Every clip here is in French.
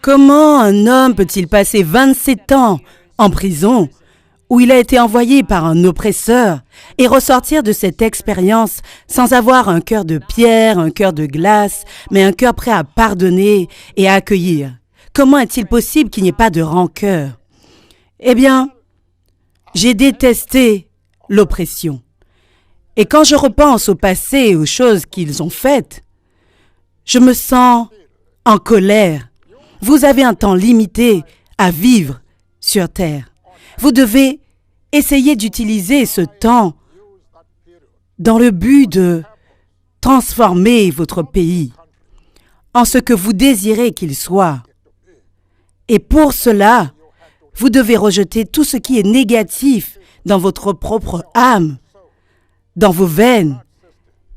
Comment un homme peut-il passer 27 ans en prison où il a été envoyé par un oppresseur et ressortir de cette expérience sans avoir un cœur de pierre, un cœur de glace, mais un cœur prêt à pardonner et à accueillir? Comment est-il possible qu'il n'y ait pas de rancœur? Eh bien, j'ai détesté l'oppression. Et quand je repense au passé et aux choses qu'ils ont faites, je me sens en colère. Vous avez un temps limité à vivre sur Terre. Vous devez essayer d'utiliser ce temps dans le but de transformer votre pays en ce que vous désirez qu'il soit. Et pour cela, vous devez rejeter tout ce qui est négatif dans votre propre âme, dans vos veines,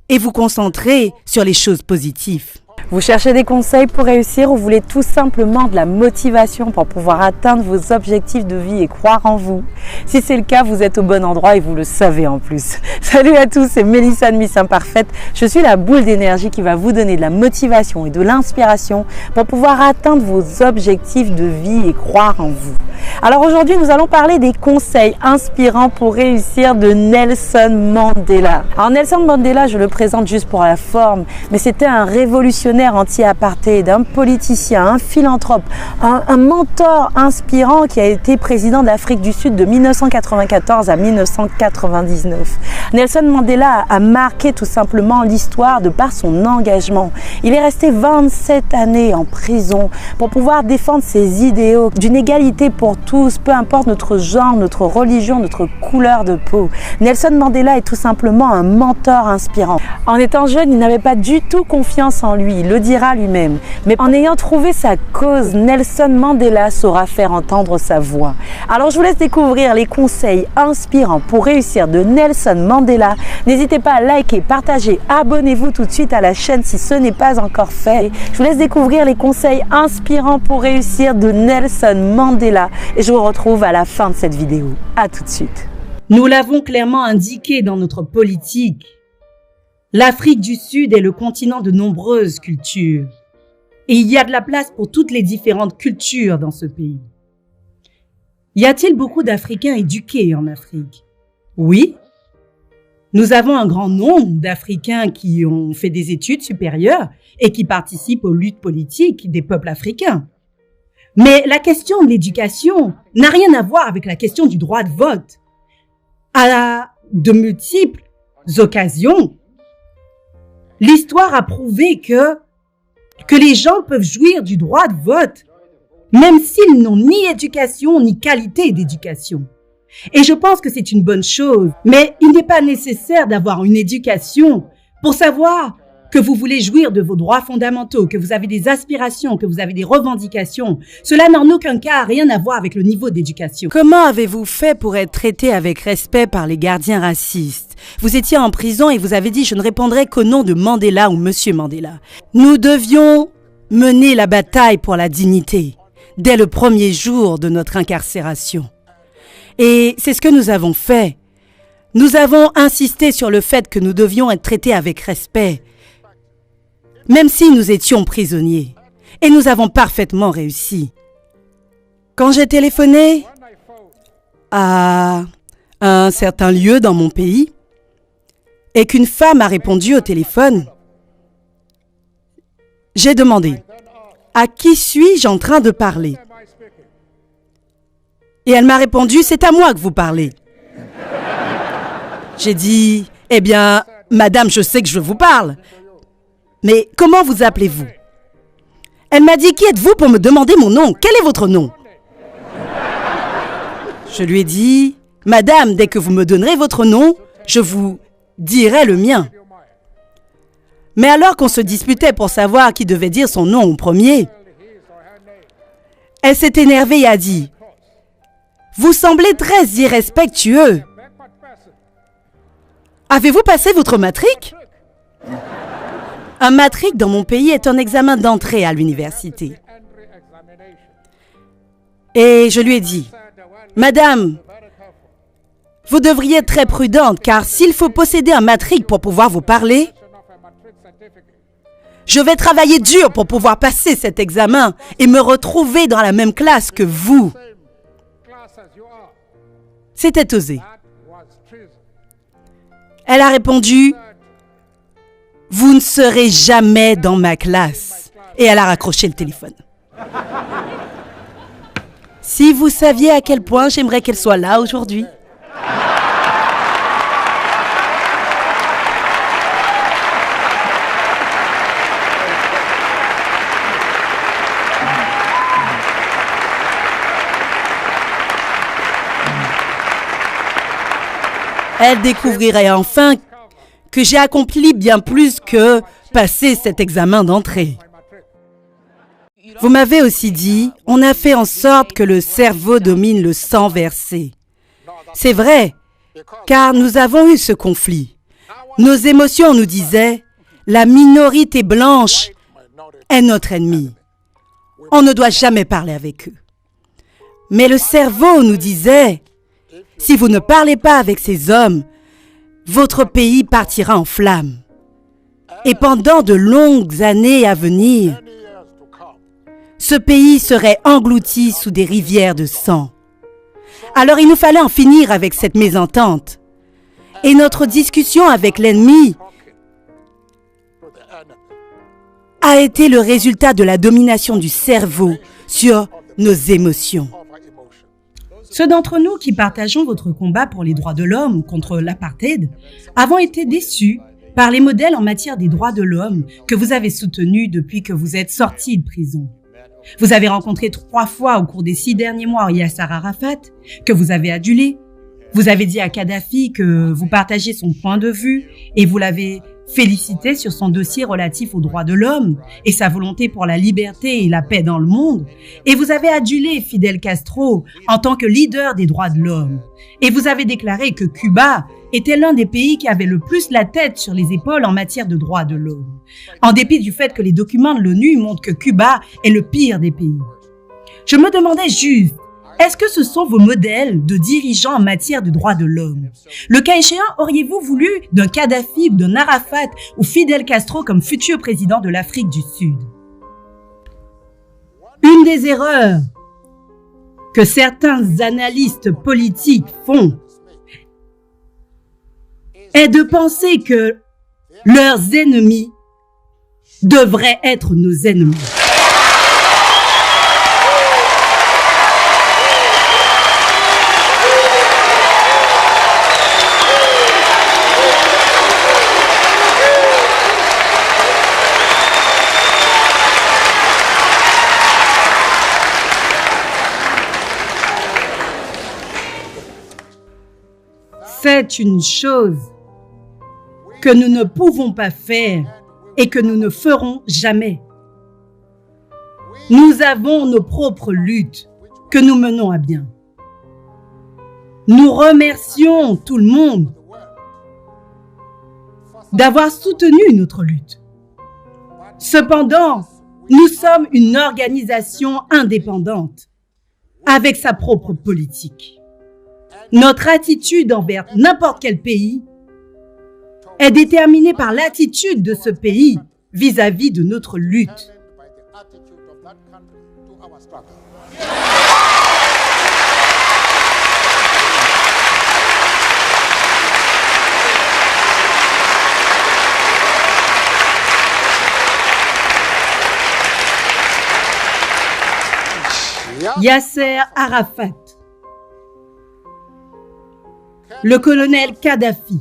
et vous concentrer sur les choses positives. Vous cherchez des conseils pour réussir ou vous voulez tout simplement de la motivation pour pouvoir atteindre vos objectifs de vie et croire en vous? Si c'est le cas, vous êtes au bon endroit et vous le savez en plus. Salut à tous, c'est Mélissa de Miss Imparfaite. Je suis la boule d'énergie qui va vous donner de la motivation et de l'inspiration pour pouvoir atteindre vos objectifs de vie et croire en vous. Alors aujourd'hui, nous allons parler des conseils inspirants pour réussir de Nelson Mandela. Alors Nelson Mandela, je le présente juste pour la forme, mais c'était un révolutionnaire anti-apartheid, un politicien, un philanthrope, un mentor inspirant qui a été président d'Afrique du Sud de 1994 à 1999. Nelson Mandela a marqué tout simplement l'histoire de par son engagement. Il est resté 27 années en prison pour pouvoir défendre ses idéaux d'une égalité pour tous, peu importe notre genre, notre religion, notre couleur de peau. Nelson Mandela est tout simplement un mentor inspirant. En étant jeune, il n'avait pas du tout confiance en lui, il le dira lui-même. Mais en ayant trouvé sa cause, Nelson Mandela saura faire entendre sa voix. Alors je vous laisse découvrir les conseils inspirants pour réussir de Nelson Mandela. N'hésitez pas à liker, partager, abonnez-vous tout de suite à la chaîne si ce n'est pas encore fait. Je vous laisse découvrir les conseils inspirants pour réussir de Nelson Mandela. Et je vous retrouve à la fin de cette vidéo. À tout de suite. Nous l'avons clairement indiqué dans notre politique. L'Afrique du Sud est le continent de nombreuses cultures. Et il y a de la place pour toutes les différentes cultures dans ce pays. Y a-t-il beaucoup d'Africains éduqués en Afrique? Oui. Nous avons un grand nombre d'Africains qui ont fait des études supérieures et qui participent aux luttes politiques des peuples africains. Mais la question de l'éducation n'a rien à voir avec la question du droit de vote. À de multiples occasions, l'histoire a prouvé que les gens peuvent jouir du droit de vote, même s'ils n'ont ni éducation ni qualité d'éducation. Et je pense que c'est une bonne chose, mais il n'est pas nécessaire d'avoir une éducation pour savoir que vous voulez jouir de vos droits fondamentaux, que vous avez des aspirations, que vous avez des revendications. Cela n'a en aucun cas rien à voir avec le niveau d'éducation. Comment avez-vous fait pour être traité avec respect par les gardiens racistes? Vous étiez en prison et vous avez dit « Je ne répondrai qu'au nom de Mandela ou Monsieur Mandela ». Nous devions mener la bataille pour la dignité dès le premier jour de notre incarcération. Et c'est ce que nous avons fait. Nous avons insisté sur le fait que nous devions être traités avec respect, même si nous étions prisonniers. Et nous avons parfaitement réussi. Quand j'ai téléphoné à un certain lieu dans mon pays et qu'une femme a répondu au téléphone, j'ai demandé « À qui suis-je en train de parler ?» Et elle m'a répondu « C'est à moi que vous parlez. » J'ai dit « Eh bien, madame, je sais que je vous parle. Mais comment vous appelez-vous » Elle m'a dit « Qui êtes-vous pour me demander mon nom? Quel est votre nom ?» Je lui ai dit « Madame, dès que vous me donnerez votre nom, je vous dirai le mien. » Mais alors qu'on se disputait pour savoir qui devait dire son nom au premier, elle s'est énervée et a dit « Vous semblez très irrespectueux. Avez-vous passé votre matrique ?» Un matrique dans mon pays est un examen d'entrée à l'université. Et je lui ai dit « Madame, vous devriez être très prudente car s'il faut posséder un matrique pour pouvoir vous parler, Je vais travailler dur pour pouvoir passer cet examen et me retrouver dans la même classe que vous. C'était osé. Elle a répondu, « Vous ne serez jamais dans ma classe. » Et elle a raccroché le téléphone. Si vous saviez à quel point j'aimerais qu'elle soit là aujourd'hui. Elle découvrirait enfin que j'ai accompli bien plus que passer cet examen d'entrée. Vous m'avez aussi dit, on a fait en sorte que le cerveau domine le sang versé. C'est vrai, car nous avons eu ce conflit. Nos émotions nous disaient, la minorité blanche est notre ennemi. On ne doit jamais parler avec eux. Mais le cerveau nous disait, si vous ne parlez pas avec ces hommes, votre pays partira en flammes. Et pendant de longues années à venir, ce pays serait englouti sous des rivières de sang. Alors il nous fallait en finir avec cette mésentente. Et notre discussion avec l'ennemi a été le résultat de la domination du cerveau sur nos émotions. Ceux d'entre nous qui partageons votre combat pour les droits de l'homme contre l'apartheid avons été déçus par les modèles en matière des droits de l'homme que vous avez soutenus depuis que vous êtes sortis de prison. Vous avez rencontré 3 fois au cours des 6 derniers mois Yasser Arafat, que vous avez adulé. Vous avez dit à Kadhafi que vous partagez son point de vue et vous l'avez félicité sur son dossier relatif aux droits de l'homme et sa volonté pour la liberté et la paix dans le monde. Et vous avez adulé Fidel Castro en tant que leader des droits de l'homme. Et vous avez déclaré que Cuba était l'un des pays qui avait le plus la tête sur les épaules en matière de droits de l'homme, en dépit du fait que les documents de l'ONU montrent que Cuba est le pire des pays. Je me demandais juste, est-ce que ce sont vos modèles de dirigeants en matière de droits de l'homme? Le cas échéant, auriez-vous voulu d'un Kadhafi, d'un Arafat ou Fidel Castro comme futur président de l'Afrique du Sud? Une des erreurs que certains analystes politiques font est de penser que leurs ennemis devraient être nos ennemis. C'est une chose que nous ne pouvons pas faire et que nous ne ferons jamais. Nous avons nos propres luttes que nous menons à bien. Nous remercions tout le monde d'avoir soutenu notre lutte. Cependant, nous sommes une organisation indépendante avec sa propre politique. Notre attitude envers n'importe quel pays est déterminée par l'attitude de ce pays vis-à-vis de notre lutte. Yasser Arafat, le colonel Kadhafi,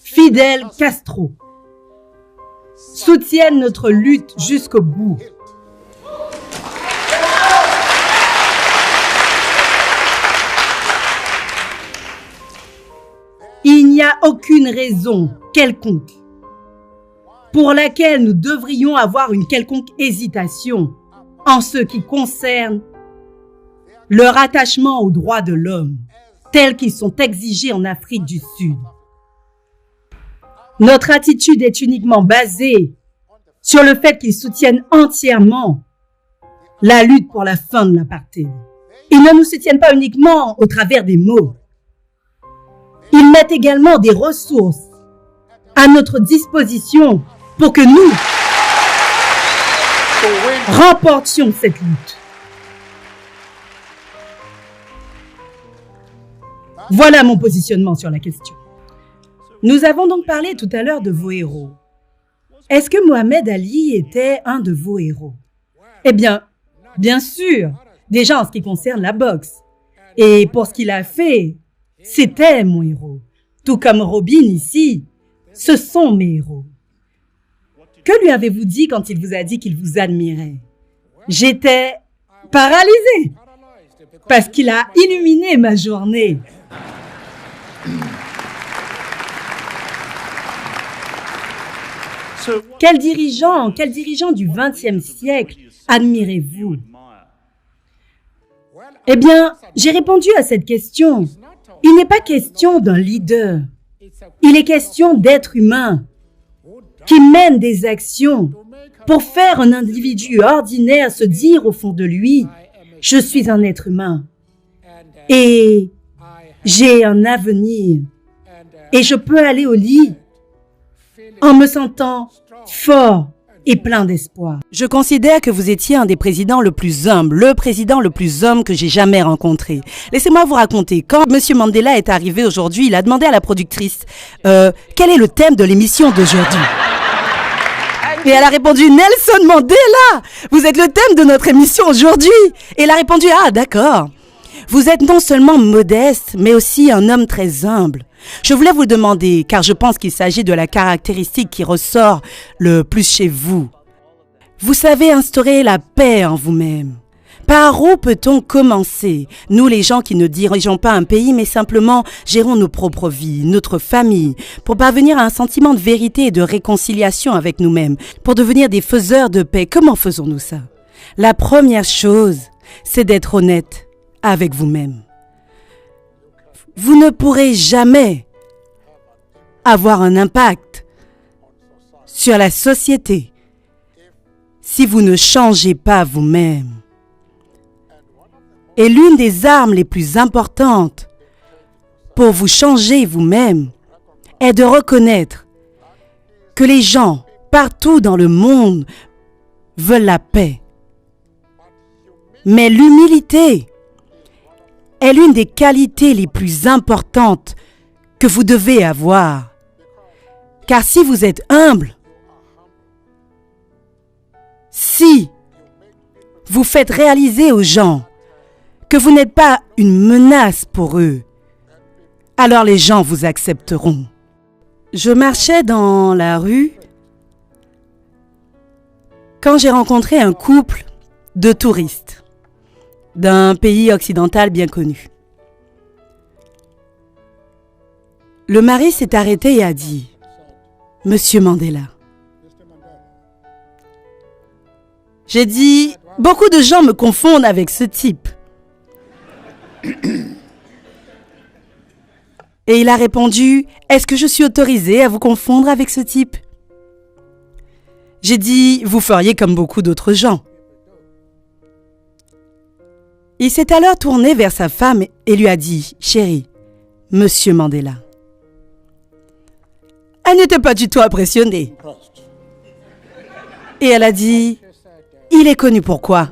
Fidel Castro soutiennent notre lutte jusqu'au bout. Il n'y a aucune raison quelconque pour laquelle nous devrions avoir une quelconque hésitation en ce qui concerne leur attachement aux droits de l'homme, tels qu'ils sont exigés en Afrique du Sud. Notre attitude est uniquement basée sur le fait qu'ils soutiennent entièrement la lutte pour la fin de l'apartheid. Ils ne nous soutiennent pas uniquement au travers des mots. Ils mettent également des ressources à notre disposition pour que nous remportions cette lutte. Voilà mon positionnement sur la question. Nous avons donc parlé tout à l'heure de vos héros. Est-ce que Mohamed Ali était un de vos héros? Eh bien sûr, déjà en ce qui concerne la boxe. Et pour ce qu'il a fait, c'était mon héros. Tout comme Robin ici, ce sont mes héros. Que lui avez-vous dit quand il vous a dit qu'il vous admirait? J'étais paralysée parce qu'il a illuminé ma journée. Quel dirigeant du XXe siècle admirez-vous? Eh bien, j'ai répondu à cette question. Il n'est pas question d'un leader. Il est question d'êtres humains qui mènent des actions pour faire un individu ordinaire se dire au fond de lui, je suis un être humain et j'ai un avenir et je peux aller au lit en me sentant fort et plein d'espoir. Je considère que vous étiez un des présidents le plus humble, le président le plus homme que j'ai jamais rencontré. Laissez-moi vous raconter, quand M. Mandela est arrivé aujourd'hui, il a demandé à la productrice quel est le thème de l'émission d'aujourd'hui. Et elle a répondu, Nelson Mandela, vous êtes le thème de notre émission aujourd'hui. Et elle a répondu, ah d'accord. Vous êtes non seulement modeste, mais aussi un homme très humble. Je voulais vous demander, car je pense qu'il s'agit de la caractéristique qui ressort le plus chez vous. Vous savez instaurer la paix en vous-même. Par où peut-on commencer? Nous, les gens qui ne dirigeons pas un pays, mais simplement gérons nos propres vies, notre famille, pour parvenir à un sentiment de vérité et de réconciliation avec nous-mêmes, pour devenir des faiseurs de paix. Comment faisons-nous ça? La première chose, c'est d'être honnête avec vous-même. Vous ne pourrez jamais avoir un impact sur la société si vous ne changez pas vous-même. Et l'une des armes les plus importantes pour vous changer vous-même est de reconnaître que les gens partout dans le monde veulent la paix. Mais l'humilité est l'une des qualités les plus importantes que vous devez avoir. Car si vous êtes humble, si vous faites réaliser aux gens que vous n'êtes pas une menace pour eux, alors les gens vous accepteront. Je marchais dans la rue quand j'ai rencontré un couple de touristes d'un pays occidental bien connu. Le mari s'est arrêté et a dit « Monsieur Mandela ». J'ai dit « Beaucoup de gens me confondent avec ce type ». Et il a répondu « Est-ce que je suis autorisée à vous confondre avec ce type ?» J'ai dit « Vous feriez comme beaucoup d'autres gens ». Il s'est alors tourné vers sa femme et lui a dit « Chérie, Monsieur Mandela ». Elle n'était pas du tout impressionnée. Et elle a dit « Il est connu pourquoi ?»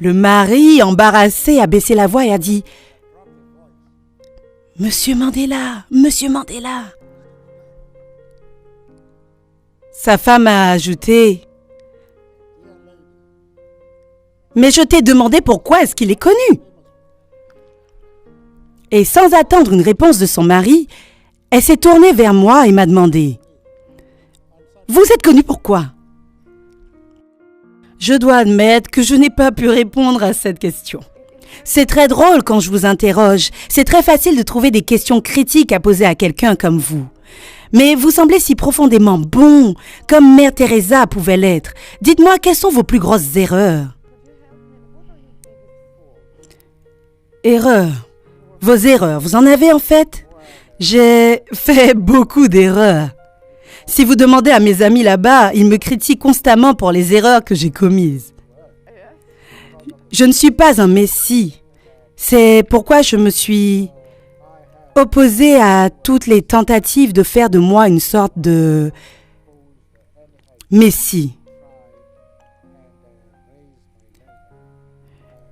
Le mari, embarrassé, a baissé la voix et a dit « Monsieur Mandela, Monsieur Mandela ». Sa femme a ajouté « Mais je t'ai demandé pourquoi est-ce qu'il est connu ?» Et sans attendre une réponse de son mari, elle s'est tournée vers moi et m'a demandé « Vous êtes connu pourquoi ?» Je dois admettre que je n'ai pas pu répondre à cette question. C'est très drôle quand je vous interroge. C'est très facile de trouver des questions critiques à poser à quelqu'un comme vous. Mais vous semblez si profondément bon, comme Mère Teresa pouvait l'être. Dites-moi, quelles sont vos plus grosses erreurs? Erreurs? Vos erreurs, vous en avez en fait? J'ai fait beaucoup d'erreurs. Si vous demandez à mes amis là-bas, ils me critiquent constamment pour les erreurs que j'ai commises. Je ne suis pas un messie. C'est pourquoi je me suis opposé à toutes les tentatives de faire de moi une sorte de messie.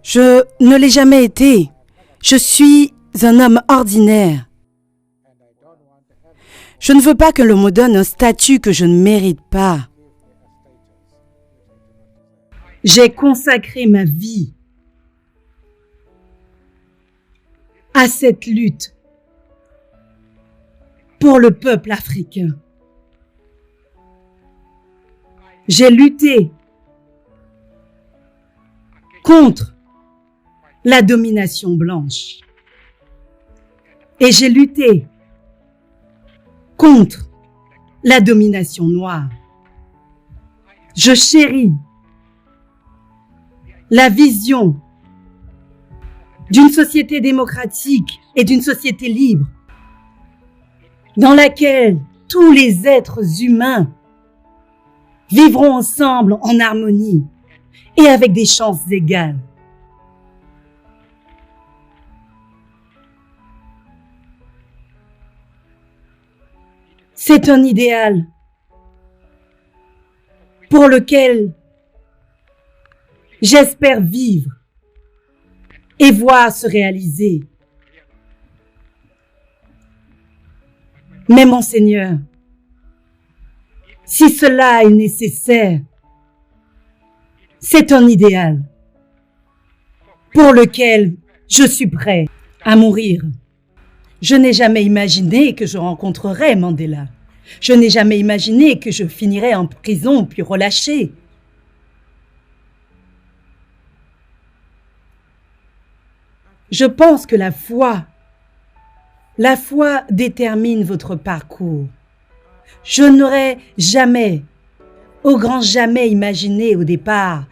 Je ne l'ai jamais été. Je suis un homme ordinaire. Je ne veux pas que l'on me donne un statut que je ne mérite pas. J'ai consacré ma vie à cette lutte pour le peuple africain. J'ai lutté contre la domination blanche et j'ai lutté contre la domination noire. Je chéris la vision d'une société démocratique et d'une société libre dans laquelle tous les êtres humains vivront ensemble en harmonie et avec des chances égales. C'est un idéal pour lequel j'espère vivre et voir se réaliser. Mais mon Seigneur, si cela est nécessaire, c'est un idéal pour lequel je suis prêt à mourir. Je n'ai jamais imaginé que je rencontrerais Mandela. Je n'ai jamais imaginé que je finirais en prison puis relâché. Je pense que la foi détermine votre parcours. Je n'aurais jamais, au grand jamais imaginé au départ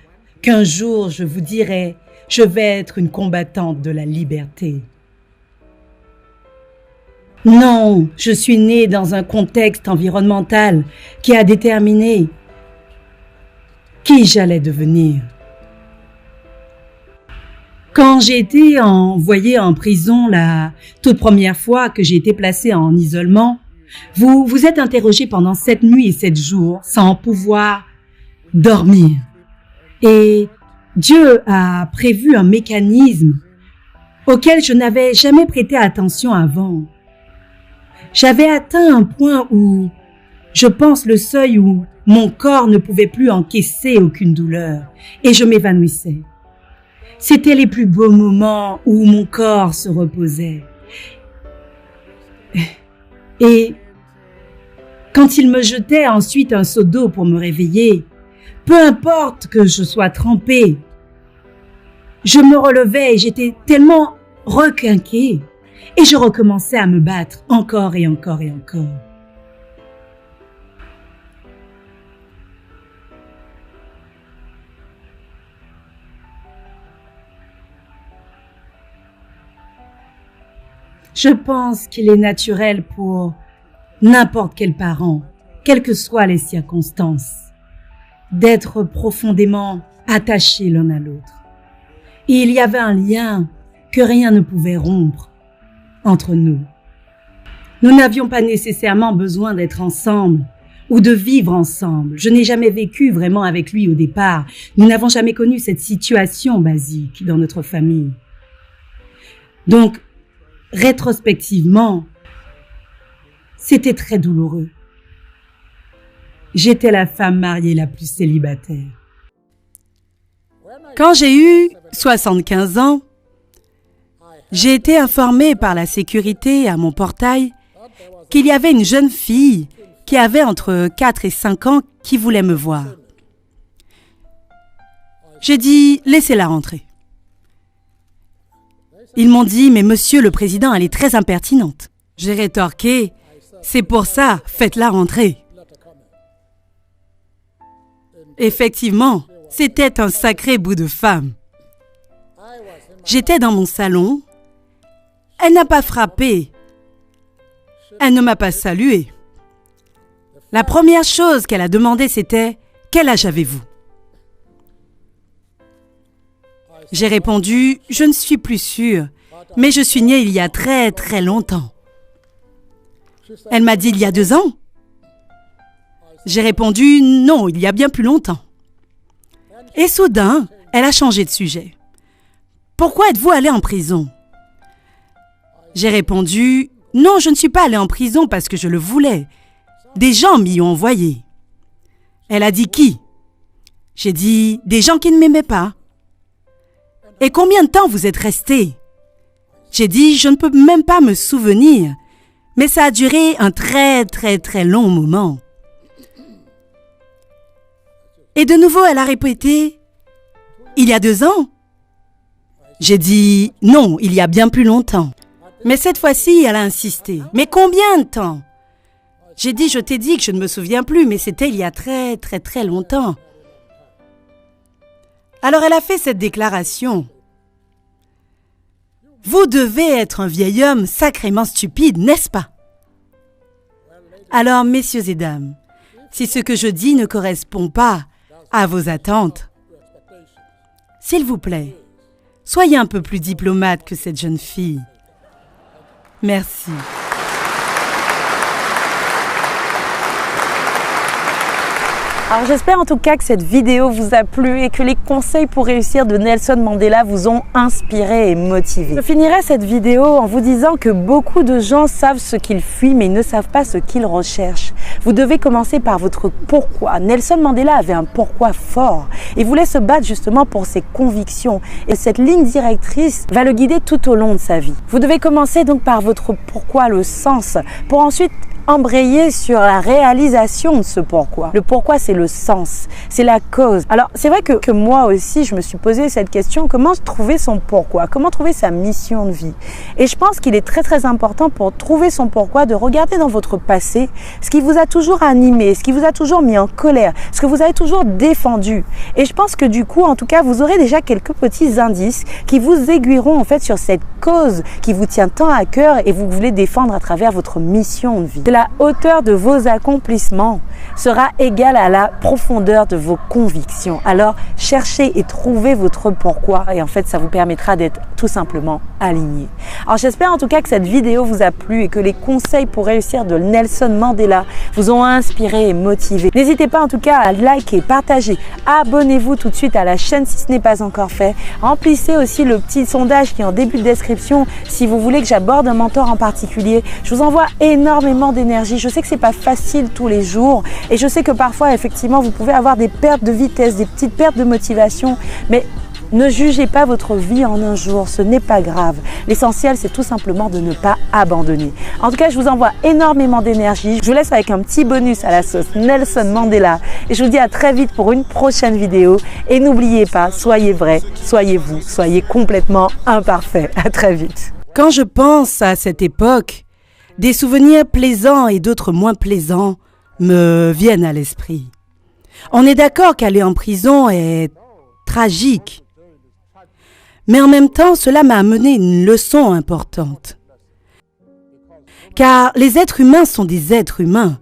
qu'un jour je vous dirais « Je vais être une combattante de la liberté ». Non, je suis née dans un contexte environnemental qui a déterminé qui j'allais devenir. Quand j'ai été envoyée en prison la toute première fois que j'ai été placée en isolement, vous vous êtes interrogé pendant 7 nuits et 7 jours sans pouvoir dormir. Et Dieu a prévu un mécanisme auquel je n'avais jamais prêté attention avant. J'avais atteint un point où, je pense, le seuil où mon corps ne pouvait plus encaisser aucune douleur et je m'évanouissais. C'était les plus beaux moments où mon corps se reposait. Et quand il me jetait ensuite un seau d'eau pour me réveiller, peu importe que je sois trempée, je me relevais et j'étais tellement requinquée et je recommençais à me battre encore et encore et encore. Je pense qu'il est naturel pour n'importe quel parent, quelles que soient les circonstances, d'être profondément attachés l'un à l'autre. Et il y avait un lien que rien ne pouvait rompre entre nous. Nous n'avions pas nécessairement besoin d'être ensemble ou de vivre ensemble. Je n'ai jamais vécu vraiment avec lui au départ. Nous n'avons jamais connu cette situation basique dans notre famille. Donc, rétrospectivement, c'était très douloureux. J'étais la femme mariée la plus célibataire. Quand j'ai eu 75 ans, j'ai été informée par la sécurité à mon portail qu'il y avait une jeune fille qui avait entre 4 et 5 ans qui voulait me voir. J'ai dit « Laissez-la rentrer ». Ils m'ont dit « Mais monsieur le président, elle est très impertinente ». J'ai rétorqué « C'est pour ça, faites-la rentrer ». Effectivement, c'était un sacré bout de femme. J'étais dans mon salon. Elle n'a pas frappé. Elle ne m'a pas salué. La première chose qu'elle a demandé, c'était « Quel âge avez-vous » J'ai répondu « Je ne suis plus sûre, mais je suis née il y a très très longtemps. » Elle m'a dit, il y a 2 ans. J'ai répondu, non, il y a bien plus longtemps. Et soudain, elle a changé de sujet. Pourquoi êtes-vous allé en prison? J'ai répondu, non, je ne suis pas allé en prison parce que je le voulais. Des gens m'y ont envoyé. Elle a dit qui? J'ai dit, des gens qui ne m'aimaient pas. Et combien de temps vous êtes resté? J'ai dit, je ne peux même pas me souvenir, mais ça a duré un très long moment. Et de nouveau, elle a répété, il y a 2 ans? J'ai dit, non, il y a bien plus longtemps. Mais cette fois-ci, elle a insisté. Mais combien de temps? J'ai dit, je t'ai dit que je ne me souviens plus, mais c'était il y a très longtemps. Alors elle a fait cette déclaration. Vous devez être un vieil homme sacrément stupide, n'est-ce pas? Alors, messieurs et dames, si ce que je dis ne correspond pas à vos attentes, s'il vous plaît, soyez un peu plus diplomate que cette jeune fille. Merci. Alors j'espère en tout cas que cette vidéo vous a plu et que les conseils pour réussir de Nelson Mandela vous ont inspiré et motivé. Je finirai cette vidéo en vous disant que beaucoup de gens savent ce qu'ils fuient mais ils ne savent pas ce qu'ils recherchent. Vous devez commencer par votre pourquoi. Nelson Mandela avait un pourquoi fort. Il voulait se battre justement pour ses convictions et cette ligne directrice va le guider tout au long de sa vie. Vous devez commencer donc par votre pourquoi, le sens, pour ensuite embrayer sur la réalisation de ce pourquoi. Le pourquoi, c'est le sens, c'est la cause. Alors, c'est vrai que moi aussi, je me suis posé cette question, comment trouver son pourquoi? Comment trouver sa mission de vie? Et je pense qu'il est très important pour trouver son pourquoi de regarder dans votre passé ce qui vous a toujours animé, ce qui vous a toujours mis en colère, ce que vous avez toujours défendu. Et je pense que du coup, en tout cas, vous aurez déjà quelques petits indices qui vous aiguilleront en fait sur cette cause qui vous tient tant à cœur et vous voulez défendre à travers votre mission de vie. La hauteur de vos accomplissements sera égale à la profondeur de vos convictions. Alors, cherchez et trouvez votre pourquoi et en fait, ça vous permettra d'être tout simplement aligné. Alors, j'espère en tout cas que cette vidéo vous a plu et que les conseils pour réussir de Nelson Mandela vous ont inspiré et motivé. N'hésitez pas en tout cas à liker, partager, abonnez-vous tout de suite à la chaîne si ce n'est pas encore fait. Remplissez aussi le petit sondage qui est en début de description si vous voulez que j'aborde un mentor en particulier. Je vous envoie énormément d'énergie. Je sais que c'est pas facile tous les jours et je sais que parfois effectivement vous pouvez avoir des pertes de vitesse, des petites pertes de motivation, mais ne jugez pas votre vie en un jour, ce n'est pas grave. L'essentiel, c'est tout simplement de ne pas abandonner. En tout cas, je vous envoie énormément d'énergie. Je vous laisse avec un petit bonus à la sauce Nelson Mandela. Et je vous dis à très vite pour une prochaine vidéo. Et n'oubliez pas, soyez vrai, soyez vous, soyez complètement imparfait. À très vite. Quand je pense à cette époque, des souvenirs plaisants et d'autres moins plaisants me viennent à l'esprit. On est d'accord qu'aller en prison est tragique. Mais en même temps, cela m'a amené une leçon importante. Car les êtres humains sont des êtres humains.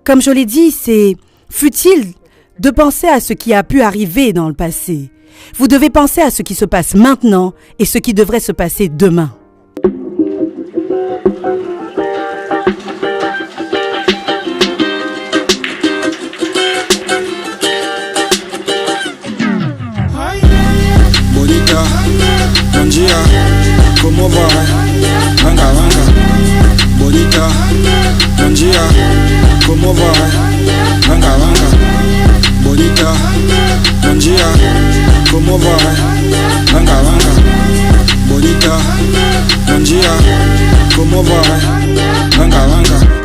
Comme je l'ai dit, c'est futile de penser à ce qui a pu arriver dans le passé. Vous devez penser à ce qui se passe maintenant et ce qui devrait se passer demain. Njia, como va? Vanga, vanga. Bonita, njia, como va? Vanga, vanga. Bonita, njia, como va? Vanga, vanga. Bonita, njia, como va? Vanga, vanga.